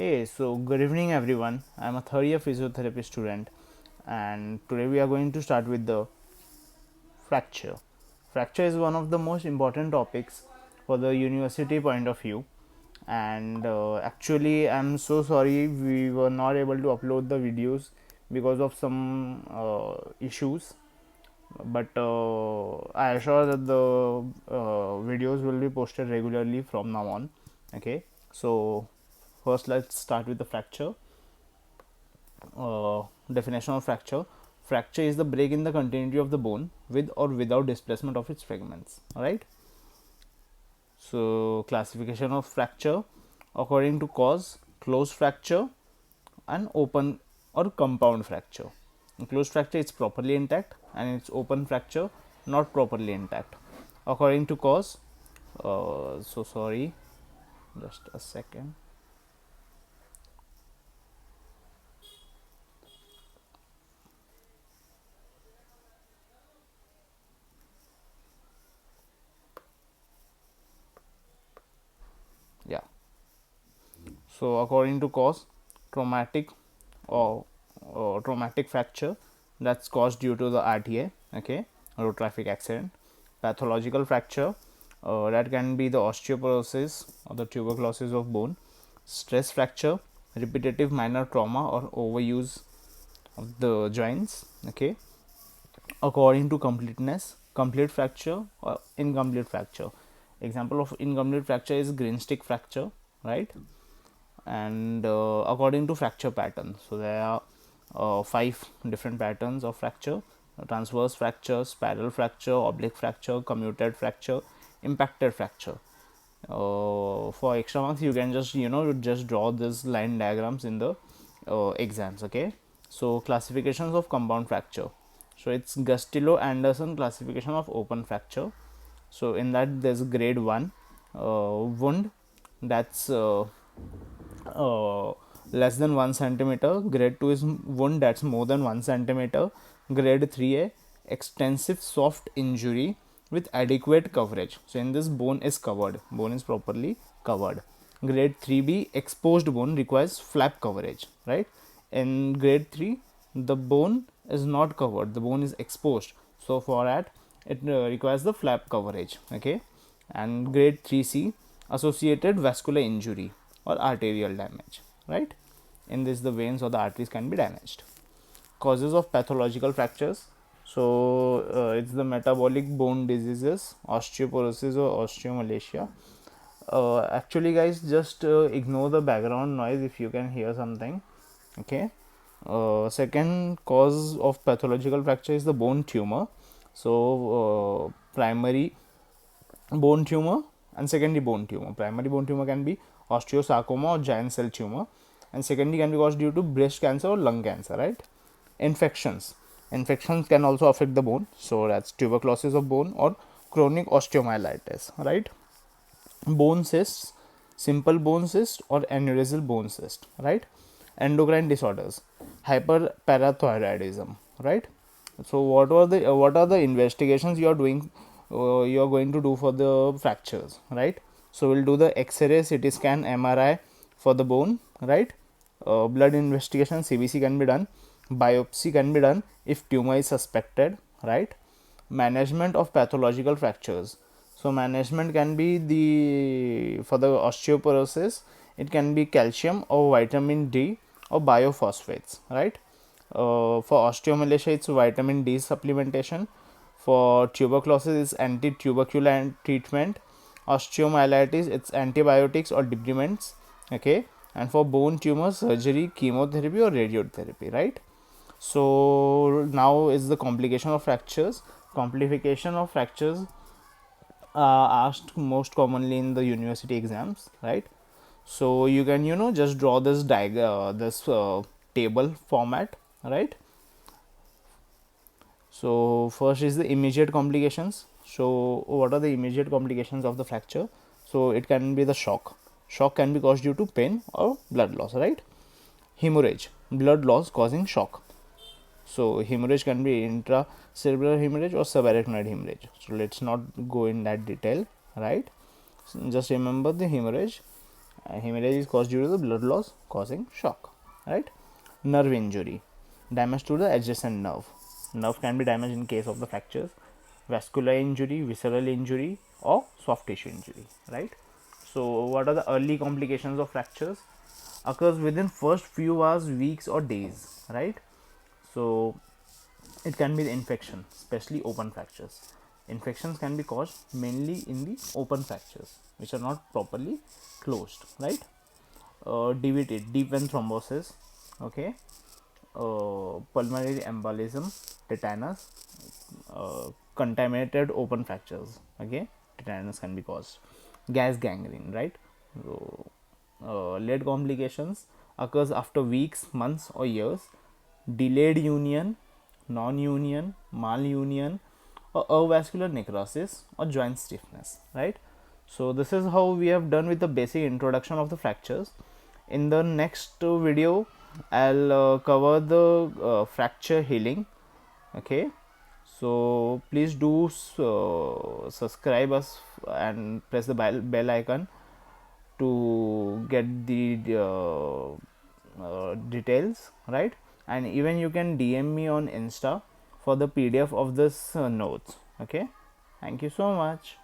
Hey, so good evening everyone. I'm a third year physiotherapy student and today we are going to start with the fracture. Fracture is one of the most important topics for the university point of view, and actually I'm so sorry we were not able to upload the videos because of some issues, but I assure that the videos will be posted regularly from now on. Okay, so first let's start with the fracture. Definition of fracture. Fracture is the break in the continuity of the bone with or without displacement of its fragments. Alright. So classification of fracture according to cause: closed fracture and open or compound fracture. In closed fracture it's properly intact, and it's open fracture not properly intact. According to cause, so sorry, just a second. Yeah. So according to cause, traumatic or traumatic fracture that's caused due to the RTA, okay, road traffic accident. Pathological fracture, that can be the osteoporosis or the tuberculosis of bone. Stress fracture, repetitive minor trauma or overuse of the joints, okay. According to completeness, complete fracture or incomplete fracture. Example of incomplete fracture is green stick fracture, right? And according to fracture pattern, so there are 5 different patterns of fracture: transverse fracture, spiral fracture, oblique fracture, comminuted fracture, impacted fracture. For extra marks you can just just draw this line diagrams in the exams. Okay, so classifications of compound fracture. So it's Gustillo Anderson classification of open fracture. So in that there's grade 1 wound that's uh, less than 1 centimeter. Grade 2 is wound that's more than 1 centimeter. Grade 3A, extensive soft injury with adequate coverage. So in this, bone is covered, bone is properly covered. Grade 3B, exposed bone requires flap coverage, right? In grade 3, the bone is not covered, the bone is exposed, so for that it requires the flap coverage. Okay, and grade 3C, associated vascular injury or arterial damage, right? In this, the veins or the arteries can be damaged. Causes of pathological fractures. So it's the metabolic bone diseases, osteoporosis or osteomalacia. Actually guys, just ignore the background noise if you can hear something. Okay. Second cause of pathological fracture is the bone tumor. So primary bone tumor and secondary bone tumor. Primary bone tumor can be osteosarcoma or giant cell tumor, and secondary can be caused due to breast cancer or lung cancer, right? Infections can also affect the bone, so that's tuberculosis of bone or chronic osteomyelitis, right? Bone cysts, simple bone cyst or aneurysmal bone cyst, right? Endocrine disorders, hyperparathyroidism, right? So what are the investigations you are doing, you are going to do for the fractures, right? So we'll do the X-ray, CT scan, MRI for the bone, right? Blood investigation, CBC can be done. Biopsy can be done if tumor is suspected, right? Management of pathological fractures. So management can be the, for the osteoporosis it can be calcium or vitamin D or biophosphates, right? For osteomalacia it's vitamin D supplementation. For tuberculosis it's anti-tubercular treatment. Osteomyelitis it's antibiotics or debridements. Okay, and for bone tumor, surgery, chemotherapy or radiotherapy, right? So now is the complication of fractures. Complication of fractures asked most commonly in the university exams, right? So you can just draw this this table format, right? So first is the immediate complications. So what are the immediate complications of the fracture? So it can be the shock can be caused due to pain or blood loss, right? Hemorrhage, blood loss causing shock. So hemorrhage can be intracerebral hemorrhage or subarachnoid hemorrhage. So let's not go in that detail, right? So just remember the hemorrhage. Hemorrhage is caused due to the blood loss causing shock, right? Nerve injury, damage to the adjacent nerve. Nerve can be damaged in case of the fractures, vascular injury, visceral injury, or soft tissue injury, right? So what are the early complications of fractures? Occurs within first few hours, weeks, or days, right? So it can be the infection, especially open fractures. Infections can be caused mainly in the open fractures which are not properly closed, right? DVT, deep vein thrombosis, okay, pulmonary embolism, tetanus, contaminated open fractures, okay, tetanus can be caused, gas gangrene, right? So late complications occurs after weeks, months, or years. Delayed union, non-union, malunion, or avascular necrosis or joint stiffness, right? So this is how we have done with the basic introduction of the fractures. In the next video I'll cover the fracture healing, okay? So please do subscribe us and press the bell icon to get the details, right? And even you can DM me on Insta for the PDF of this notes, okay? Thank you so much.